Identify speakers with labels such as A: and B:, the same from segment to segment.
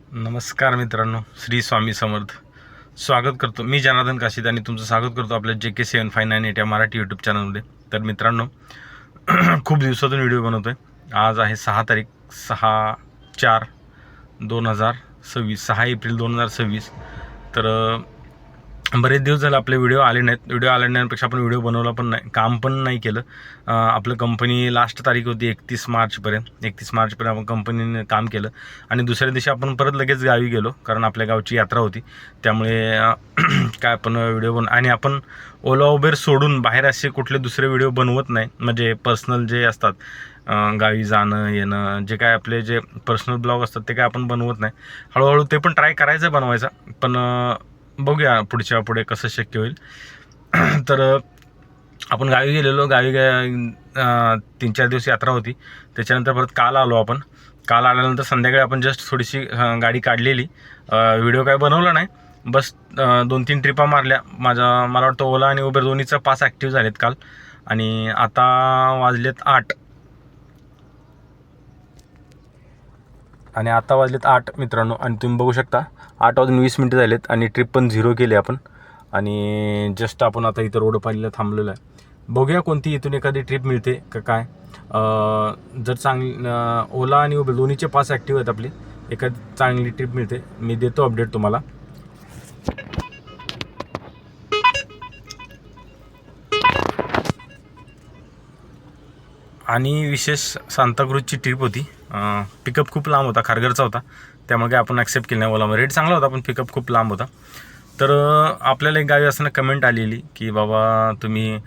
A: नमस्कार मित्रांनो, श्री स्वामी समर्थ. स्वागत करतो मी जनार्दन काशीद आणि तुमचं स्वागत करतो आपल्या JK759 या मराठी यूट्यूब चॅनलमध्ये. तर मित्रांनो, खूप दिवसातून व्हिडिओ बनवतो आहे. आज आहे 6 तारीख 6/4/2026 6 एप्रिल 2026. तर बरेच दिवस झाले आपले व्हिडिओ आले नाहीत. व्हिडिओ आले नाहीपेक्षा आपण व्हिडिओ बनवला पण नाही, काम पण नाही केलं. आपलं कंपनी लास्ट तारीख होती 31 मार्चपर्यंत. 31 मार्चपर्यंत आपण कंपनीने काम केलं आणि दुसऱ्या दिवशी आपण परत लगेच गावी गेलो, कारण आपल्या गावची यात्रा होती. त्यामुळे काय आपण व्हिडिओ आणि आपण ओला उबेर सोडून बाहेर असे कुठले दुसरे व्हिडिओ बनवत नाही. म्हणजे पर्सनल जे असतात, गावी जाणं येणं, जे काय आपले जे पर्सनल ब्लॉग असतात ते काय आपण बनवत नाही. हळूहळू ते पण ट्राय करायचं बनवायचा, पण बघूया पुढे कसं शक्य होईल. तर आपण गावी गेलेलो. गावी 3-4 दिवस यात्रा होती. त्याच्यानंतर परत काल आलो आपण. काल आल्यानंतर संध्याकाळी आपण जस्ट थोडीशी गाडी काढलेली. व्हिडिओ काय बनवला नाही, बस 2-3 ट्रिपा मारल्या. मला वाटतं ओला आणि उबेर दोन्हीचा पास ॲक्टिव्ह झालेत काल. आणि आता वाजलेत 8 मित्रांनो. आणि तुम्ही बघू शकता 8:20 झालेत आणि ट्रिप पण 0 केली आपण. आणि जस्ट आपण आता इथं रोडपालीला थांबलेलं आहे. बघूया कोणती इथून एखादी ट्रिप मिळते का काय. जर चांगली ओला आणि उबेर दोन्हीचे पास ॲक्टिव्ह आहेत आपली, एखादी चांगली ट्रिप मिळते मी देतो अपडेट तुम्हाला. आणि विशेष सांताक्रूजची ट्रिप होती. पिकअप खूप लांब होता, खारघरचा होता, त्यामुळे काय आपण ॲक्सेप्ट केलं नाही. ओलामध्ये रेट चांगला होता पण पिकअप खूप लांब होता. तर आपल्याला एक गावी असताना कमेंट आलेली की बाबा तुम्ही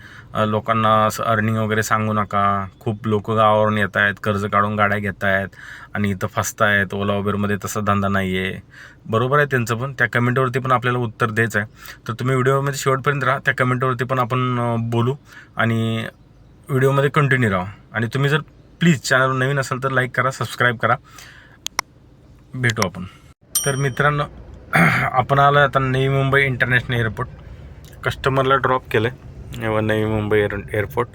A: लोकांना असं अर्निंग वगैरे सांगू नका, खूप लोक गावावरून येत आहेत, कर्ज काढून गाड्या घेत आहेत आणि इथं फसतायत. ओला उबेरमध्ये तसा धंदा नाही आहे. बरोबर आहे त्यांचं, पण त्या कमेंटवरती पण आपल्याला उत्तर द्यायचं आहे. तर तुम्ही व्हिडिओमध्ये शेवटपर्यंत राहा, त्या कमेंटवरती पण आपण बोलू आणि व्हिडिओमध्ये कंटिन्यू राहा. आणि तुम्ही जर प्लीज चॅनल नवीन असेल तर लाईक करा, सबस्क्राईब करा. भेटू आपण. तर मित्रांनो, आपण आलो आता नवी मुंबई इंटरनॅशनल एअरपोर्ट. कस्टमरला ड्रॉप केलं आहे नवी मुंबई एअरपोर्ट.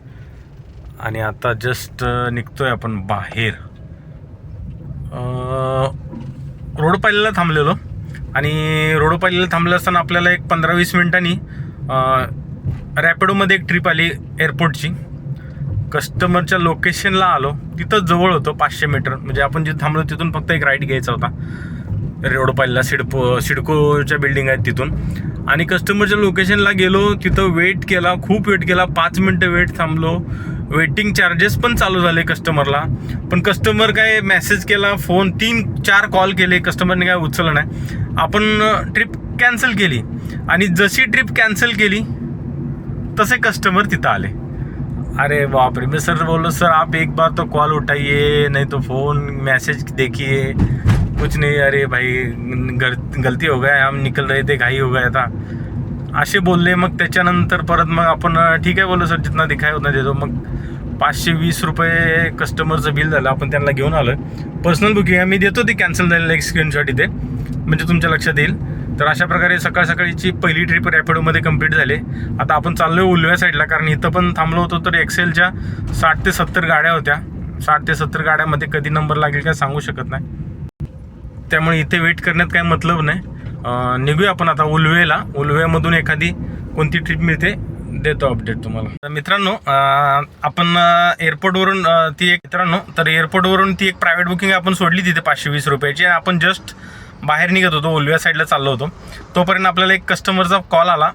A: आणि आता जस्ट निघतो आहे आपण बाहेर. रोडपालीला थांबलेलो आणि रोडपालीला थांबलं असताना आपल्याला एक 15-20 मिनिटांनी रॅपिडोमध्ये एक ट्रिप आली एअरपोर्टची. कस्टमरच्या लोकेशनला आलो, तिथं जवळ होतं 500 मीटर. म्हणजे आपण जिथं थांबलो तिथून फक्त एक राईड घ्यायचा होता रोडपालीला. सिडकोच्या बिल्डिंग आहेत तिथून. आणि कस्टमरच्या लोकेशनला गेलो, तिथं वेट केला, खूप वेट केला. 5 मिनटं वेट थांबलो. वेटिंग चार्जेस पण चालू झाले कस्टमरला. पण कस्टमर काय मेसेज केला, फोन 3-4 कॉल केले, कस्टमरने काय उचललं नाही. आपण ट्रिप कॅन्सल केली आणि जशी ट्रिप कॅन्सल केली तसे कस्टमर तिथं आले. अरे बापरे. मैं सर बोलो, सर आप एक बार तो कॉल उठाइए, नहीं तो फ़ोन मैसेज देखिए. कुछ नहीं, अरे भाई गलती हो गया, हम निकल रहे थे, घाई हो गया था, असे बोलले. मग त्याच्यानंतर परत मग आपण ठीक आहे बोललो, सर जितना दिखाय उतना देतो. मग 520 रुपये कस्टमरचं बिल झालं. आपण त्यांना घेऊन आलो. पर्सनल बुकिंग आहे, मी देतो ती कॅन्सल झालेलं एक स्क्रीनशॉट इथे, म्हणजे तुमच्या लक्षात येईल. तर अशा प्रकारे सकाळची पहिली ट्रिप रॅपिडोमध्ये कंप्लीट झाली. आता आपण चाललो आहे उलव्या साईडला, कारण इथं पण थांबलो होतो. तर एक्सेलच्या 60 ते 70 गाड्या होत्या. 60 ते 70 गाड्यामध्ये कधी नंबर लागेल काय सांगू शकत नाही, त्यामुळे इथे वेट करण्यात काय मतलब नाही. निघूया आपण आता उलव्यामधून एखादी कोणती ट्रिप मिळते देतो अपडेट तुम्हाला. मित्रांनो, आपण एअरपोर्टवरून एअरपोर्टवरून ती एक प्रायव्हेट बुकिंग आपण सोडली तिथे 520 रुपयाची. आपण जस्ट बाहेर निघत होतो, उलव्या साईडला चाललो होतो. तोपर्यंत आपल्याला एक कस्टमरचा कॉल आला.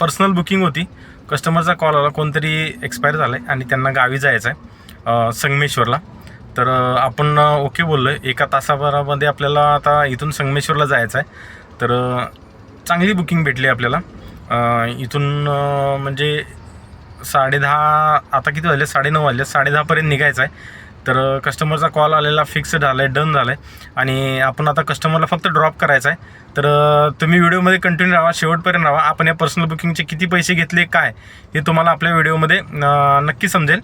A: पर्सनल बुकिंग होती. कस्टमरचा कॉल आला, कोणतरी एक्सपायर झालं आहे आणि त्यांना गावी जायचं आहे संगमेश्वरला. तर आपण ओके बोललो आहे. 1 तासाभरामध्ये आपल्याला आता इथून संगमेश्वरला जायचं आहे. तर चांगली बुकिंग भेटली आपल्याला. इथून म्हणजे 10:30, आता किती वाजले, 9:30 वाजले, 10:30पर्यंत निघायचं आहे. तर कस्टमरचा कॉल आलेला, फिक्स झाला आहे, डन झालं आहे. आणि आपण आता कस्टमरला फक्त ड्रॉप करायचं आहे. तर तुम्ही व्हिडिओमध्ये कंटिन्यू राहा, शेवटपर्यंत राहा. आपण या पर्सनल बुकिंगचे किती पैसे घेतले काय हे तुम्हाला आपल्या व्हिडिओमध्ये नक्की समजेल.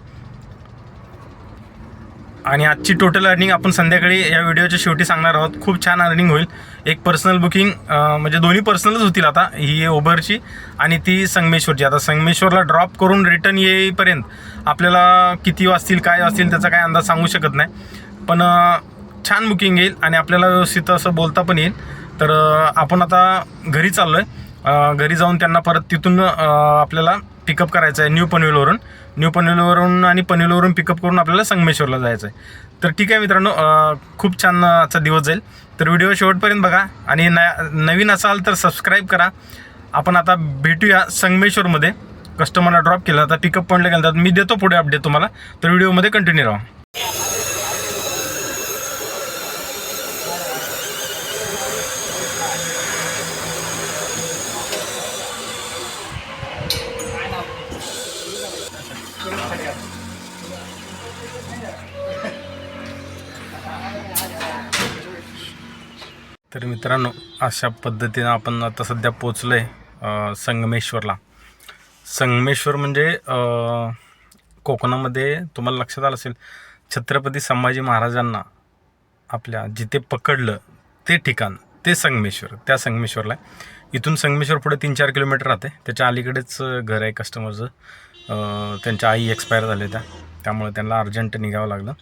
A: आणि आजची टोटल अर्निंग आपण संध्याकाळी या व्हिडिओच्या शेवटी सांगणार आहोत. खूप छान अर्निंग होईल. एक पर्सनल बुकिंग म्हणजे दोन्ही पर्सनलच होतील आता, ही ओबरची आणि ती संगमेश्वरची. आता संगमेश्वरला ड्रॉप करून रिटर्न येईपर्यंत आपल्याला किती वाजतील काय वाजतील त्याचा काय अंदाज सांगू शकत नाही. पण छान बुकिंग येईल आणि आपल्याला व्यवस्थित असं बोलता पण येईल. तर आपण आता घरी चाललो आहे. घरी जाऊन त्यांना परत तिथून आपल्याला पिकअप करायचं आहे न्यू पनवेलवरून आणि पनवेलवरून पिकअप करून आपल्याला संगमेश्वरला जायचं आहे. तर ठीक आहे मित्रांनो, खूप छान आजचा दिवस जाईल. तर व्हिडिओ शेवटपर्यंत बघा आणि नवीन असाल तर सबस्क्राईब करा. आपण आता भेटूया संगमेश्वरमध्ये. कस्टमरला ड्रॉप केलं, आता पिकअप पॉईंटला गेलं, तर मी देतो पुढे अपडेट तुम्हाला. तर व्हिडिओमध्ये कंटिन्यू राहा. तर मित्रांनो, अशा पद्धतीनं आपण आता सध्या पोचलो आहे संगमेश्वरला. संगमेश्वर म्हणजे कोकणामध्ये तुम्हाला लक्षात आलं असेल, छत्रपती संभाजी महाराजांना आपल्या जिथे पकडलं ते ठिकाण, ते संगमेश्वर. त्या संगमेश्वरला इथून संगमेश्वर पुढे 3-4 किलोमीटर राहते. त्याच्या अलीकडेच घर आहे कस्टमरचं. त्यांच्या आई एक्सपायर झाले त्यामुळे त्यांना अर्जंट निघावं लागलं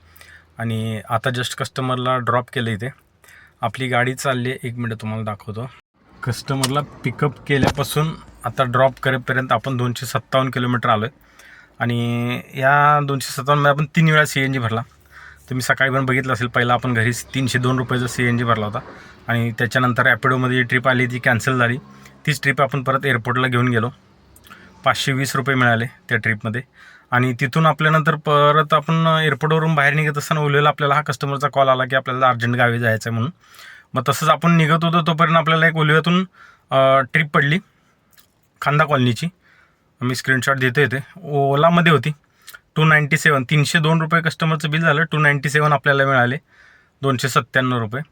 A: आणि आता जस्ट कस्टमरला ड्रॉप केलं इथे. आपली गाडी चालली आहे, 1 मिनिट तुम्हाला दाखवतो. कस्टमरला पिकअप केल्यापासून आता ड्रॉप करेपर्यंत आपण 257 किलोमीटर आलो आहे आणि या 257मध्ये आपण 3 वेळा CNG भरला. तुम्ही सकाळी पण बघितलं असेल, पहिला आपण घरी 302 रुपयाचा CNG भरला होता आणि त्याच्यानंतर रॅपिडोमध्ये जी ट्रिप आली ती कॅन्सल झाली. तीच ट्रिप आपण परत एअरपोर्टला घेऊन गेलो. 520 रुपये मिळाले त्या ट्रिपमध्ये आणि तिथून आपल्यानंतर परत आपण एअरपोर्टवरून बाहेर निघत असताना उलवेला आपल्याला हा कस्टमरचा कॉल आला की आपल्याला अर्जंट गावी जायचं आहे म्हणून. मग तसंच आपण निघत होतो तोपर्यंत आपल्याला एक उलव्यातून ट्रिप पडली खांदा कॉलनीची. मी स्क्रीनशॉट देतो येते. ओलामध्ये होती. 297 302 रुपये कस्टमरचं बिल झालं. 297 आपल्याला मिळाले, 297 रुपये.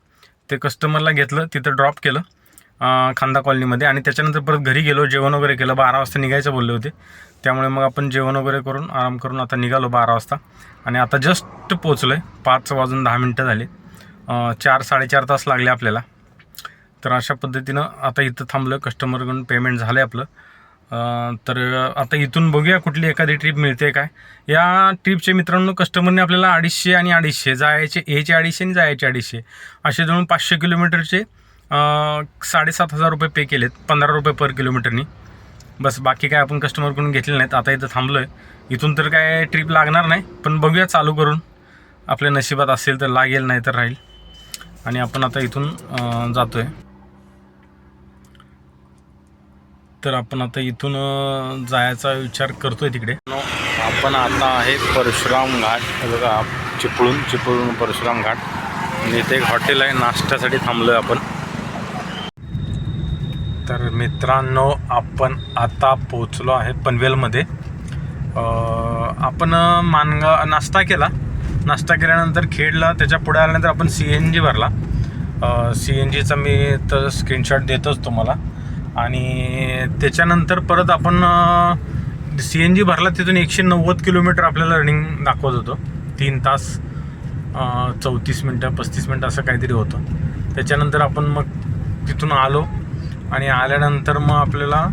A: ते कस्टमरला घेतलं, तिथं ड्रॉप केलं खांदा कॉलनीमध्ये आणि त्याच्यानंतर परत घरी गेलो, जेवण वगैरे केलं. 12 वाजता निघायचं बोलले होते, त्यामुळे मग आपण जेवण वगैरे करून आराम करून आता निघालो 12 वाजता आणि आता जस्ट पोचलो आहे. 5 वाजून 10 मिनटं झाले. 4-4.5 तास लागले आपल्याला. तर अशा पद्धतीनं आता इथं थांबलं. कस्टमरकडून पेमेंट झालं आहे आपलं. तर आता इथून बघूया कुठली एखादी ट्रिप मिळते काय. या ट्रिपचे मित्रांनो कस्टमरने आपल्याला 250 आणि 250 जायचे, याचे 250 आणि जायचे 250 असे जवळ 500 किलोमीटरचे 7,500 रुपये पे केलेत, 15 रुपये पर किलोमीटरनी. बस, बाकी काय आपण कस्टमरकडून घेतले नाहीत. आता इथं थांबलो आहे. इथून तर काय ट्रिप लागणार नाही, पण बघूया चालू करून. आपल्या नशिबात असेल तर लागेल, नाही तर राहील. आणि आपण आता इथून जातो आहे. तर आपण आता इथून जायचा विचार करतो आहे तिकडे. आपण आता आहे परशुराम घाट. बघा, चिपळूण परशुराम घाट आणि इथे एक हॉटेल आहे, नाश्त्यासाठी थांबलो आहे आपण. तर मित्रांनो, आपण आता पोचलो आहे पनवेलमध्ये. आपण नाश्ता केल्यानंतर खेडला. त्याच्या पुढे आल्यानंतर आपण CNG भरला. CNGचा मी तर स्क्रीनशॉट देतोच तुम्हाला. आणि त्याच्यानंतर परत आपण CNG भरला. तिथून 190 किलोमीटर आपल्याला रनिंग दाखवत होतं. 3 तास 34 मिनटं 35 मिनटं असं काहीतरी होतं. त्याच्यानंतर आपण मग तिथून आलो आणि आल्यानंतर मग आपल्याला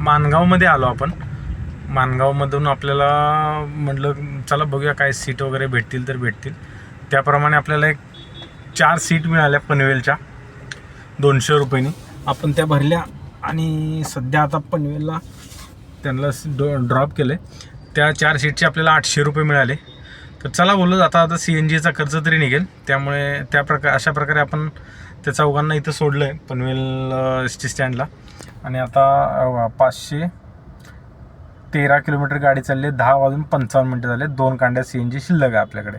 A: माणगावमध्ये आलो आपण. माणगावमधून आपल्याला म्हटलं चला बघूया काय सीट वगैरे भेटतील तर भेटतील. त्याप्रमाणे आपल्याला एक 4 सीट मिळाल्या पनवेलच्या 200 रुपयांनी. आपण त्या भरल्या आणि सध्या आता पनवेलला त्यांना ड्रॉप केले. त्या 4 सीटचे आपल्याला 800 रुपये मिळाले. तर चला बोललो, आता CNGचा खर्च तरी निघेल. त्यामुळे अशा प्रकारे आपण त्या चौघांना इथं सोडलं आहे पनवेल ST स्टँडला. आणि आता 513 किलोमीटर गाडी चालली आहे. 10 वाजून 55 मिनटं झाले. 2 कांड्या CNG शिल्लक आहे आपल्याकडे.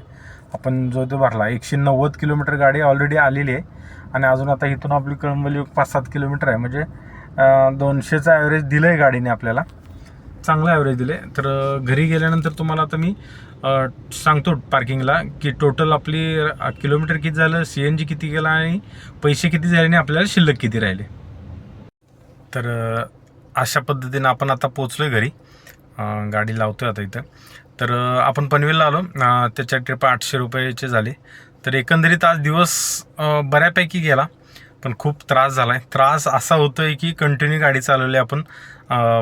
A: आपण जो तो भरला. 190 किलोमीटर गाडी ऑलरेडी आलेली आहे आणि अजून आता इथून आपली कळंबली 5-7 किलोमीटर आहे. म्हणजे 200चा ॲव्हरेज दिलं आहे गाडीने आपल्याला, चांगलं ॲव्हरेज दिलं आहे. तर घरी गेल्यानंतर तुम्हाला आता मी सांगतो पार्किंगला की टोटल आपली किलोमीटर किती झालं, CNG किती गेला आणि पैसे किती झाले आणि आपल्याला शिल्लक किती राहिले. तर अशा पद्धतीनं आपण आता पोचलो आहे घरी. गाडी लावतो आहे आता इथं. तर आपण पनवेलला आलो. त्याच्या ट्रिप 800 रुपयाचे झाले. तर एकंदरीत आज दिवस बऱ्यापैकी गेला, पण खूप त्रास झाला आहे. त्रास असा होतो आहे की कंटिन्यू गाडी चालवली आपण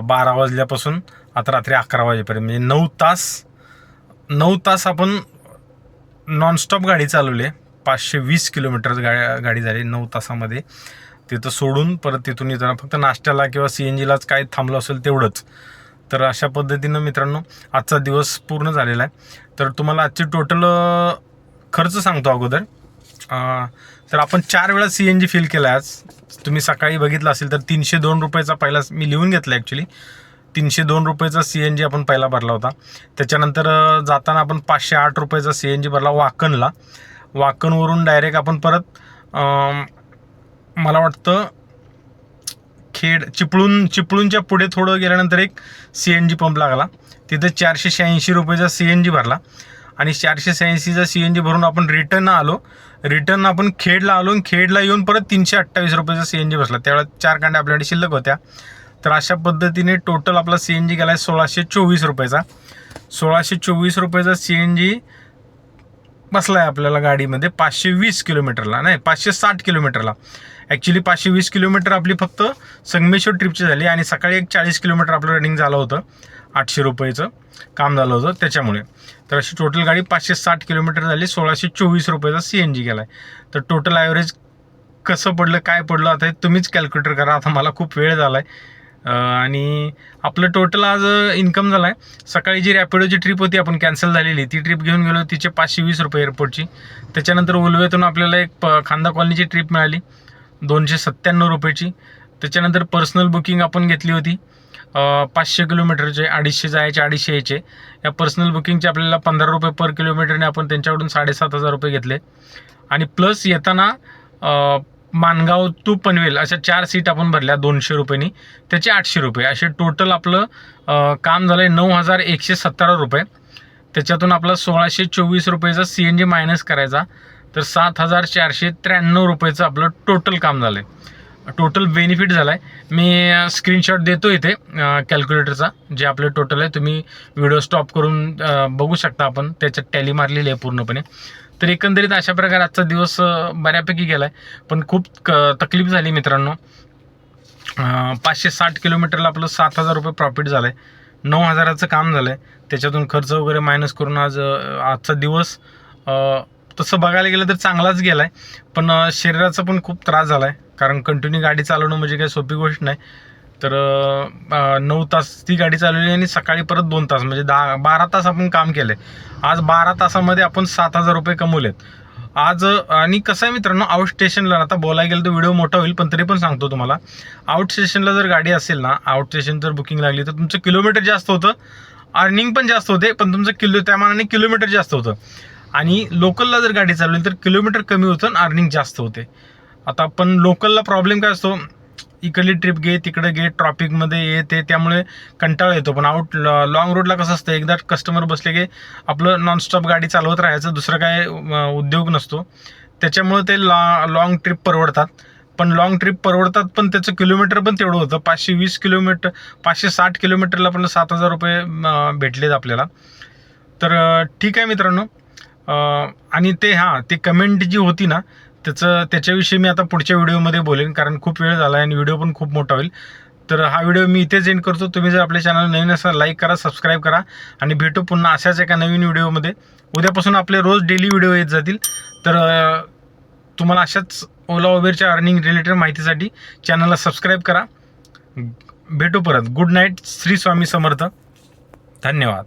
A: 12 वाजल्यापासून आता रात्री 11 वाजेपर्यंत. म्हणजे 9 तास आपण नॉनस्टॉप गाडी चालवली आहे. 520 किलोमीटर गाडी झाली 9 तासामध्ये. तिथं सोडून परत तिथून येताना फक्त नाश्त्याला किंवा CNGलाच काय थांबलं असेल तेवढंच. तर अशा पद्धतीनं मित्रांनो आजचा दिवस पूर्ण झालेला आहे. तर तुम्हाला आजची टोटल खर्च सांगतो अगोदर. तर आपण 4 वेळा CNG फिल केला आज. तुम्ही सकाळी बघितलं असेल तर 302 रुपयाचा पहिला मी लिहून घेतला ॲक्च्युली. 302 रुपयाचा CNG आपण पहिला भरला होता. त्याच्यानंतर जाताना आपण 508 रुपयाचा CNG भरला वाकणला. वाकणवरून डायरेक्ट आपण परत मला वाटतं चिपळूणच्या पुढे थोडं गेल्यानंतर एक CNG पंप लागला. तिथं 486 रुपयाचा CNG भरला आणि 486चा CNG भरून आपण रिटर्न आपण खेडला आलो आणि खेडला येऊन परत 328 रुपयाचा CNG बसला. त्यावेळेला 4 कांड्या आपल्याकडे शिल्लक होत्या. तर अशा पद्धतीने टोटल आपला CNG गेला आहे 1624 रुपयाचा. 1624 रुपयाचा CNG बसला आहे आपल्याला गाडीमध्ये 520 किलोमीटरला, नाही 560 किलोमीटरला. ॲक्च्युली 520 किलोमीटर आपली फक्त संगमेश्वर ट्रिपची झाली आणि सकाळी एक 40 किलोमीटर आपलं रनिंग झालं होतं. 800 रुपयाचं काम झालं होतं त्याच्यामुळे. तर अशी टोटल गाडी 560 किलोमीटर झाली. 1624 रुपयाचा CNG गेला आहे. तर टोटल ॲव्हरेज कसं पडलं काय पडलं आता तुम्हीच कॅल्क्युलेटर करा. आता मला खूप वेळ झाला आहे आणि आपलं टोटल आज इन्कम झाला आहे. सकाळी जी रॅपिडोची ट्रिप होती आपण कॅन्सल झालेली ती ट्रिप घेऊन गेलो. तिचे 520 रुपये एअरपोर्टची. त्याच्यानंतर उलवेतून आपल्याला एक खांदा कॉलनीची ट्रिप मिळाली 297 रुपयाची. त्याच्यानंतर पर्सनल बुकिंग आपण घेतली होती 500 किलोमीटरचे, 250 जायचे 250 यायचे. या पर्सनल बुकिंगचे आपल्याला 15 रुपये पर किलोमीटरने आपण त्यांच्याकडून 7,500 रुपये घेतले. आणि प्लस येताना मानगाव टू पनवेल अशा 4 सीट आपण भरल्या 200 रुपयांनी, त्याचे 800 रुपये. असे टोटल आपलं काम झालं आहे 9,117 रुपये. त्याच्यातून आपला 1624 रुपयाचा CNG मायनस करायचा तर 7,493 रुपयाचं आपलं टोटल काम झालं आहे. टोटल बेनिफिट झाला आहे. मी स्क्रीनशॉट देतो इथे कॅल्क्युलेटरचा जे आपलं टोटल आहे. तुम्ही व्हिडिओ स्टॉप करून बघू शकता. आपण त्याच्यात टॅली मारलेली आहे पूर्णपणे. तर एकंदरीत अशा प्रकारे आजचा दिवस बऱ्यापैकी गेला आहे. पण खूप तकलीफ झाली मित्रांनो. 560 किलोमीटरला आपलं 7,000 रुपये प्रॉफिट झालं आहे. 9,000चं काम झालं आहे. त्याच्यातून खर्च वगैरे मायनस करून आजचा दिवस तसं बघायला गेलं तर चांगलाच गेला आहे. पण शरीराचा पण खूप त्रास झाला आहे कारण कंटिन्यू गाडी चालवणं म्हणजे काही सोपी गोष्ट नाही. तर 9 तास ती गाडी चालवली आणि सकाळी परत 2 तास म्हणजे 12 तास आपण काम केलं आहे. आज 12 तासामध्ये आपण 7,000 रुपये कमवलेत आज. आणि कसं आहे मित्रांनो आउट स्टेशनला आता बोलायला गेलं तर व्हिडिओ मोठा होईल पण तरी पण सांगतो तुम्हाला. आउट स्टेशनला जर गाडी असेल ना, आउट स्टेशन जर बुकिंग लागली तर तुमचं किलोमीटर जास्त होतं, अर्निंग पण जास्त होते, पण तुमचं त्या मानाने किलोमीटर जास्त होतं. आणि लोकलला जर गाडी चालवली तर किलोमीटर कमी होतं आणि अर्निंग जास्त होते. आता पण लोकलला प्रॉब्लेम काय असतो, इकडली ट्रिप घे तिकडे घे ट्रॉफिकमध्ये येते त्यामुळे कंटाळा येतो. पण लॉंग रोडला कसं असतं एकदा कस्टमर बसले की आपलं नॉनस्टॉप गाडी चालवत राहायचं, दुसरं काय उद्योग नसतो. त्याच्यामुळे ते लॉंग ट्रिप परवडतात. पण लॉंग ट्रिप परवडतात पण त्याचं किलोमीटर पण तेवढं होतं. 520 किलोमीटर 560 किलोमीटरला पण 7,000 रुपये भेटलेत आपल्याला. तर ठीक आहे मित्रांनो. आणि ते कमेंट जी होती ना त्याच्याविषयी मी आता पुढच्या व्हिडिओमध्ये बोलेन कारण खूप वेळ झाला आहे आणि व्हिडिओ पण खूप मोठा होईल. तर हा व्हिडिओ मी इथेच एंड करतो. तुम्ही जर आपल्या चॅनल नवीन असाल लाईक करा, सबस्क्राईब करा आणि भेटू पुन्हा अशाच एका नवीन व्हिडिओमध्ये. उद्यापासून आपले रोज डेली व्हिडिओ येत जातील. तर तुम्हाला अशाच ओला उबेरच्या अर्निंग रिलेटेड माहितीसाठी चॅनलला सबस्क्राईब करा. भेटू परत. Good night. श्री स्वामी समर्थ. धन्यवाद.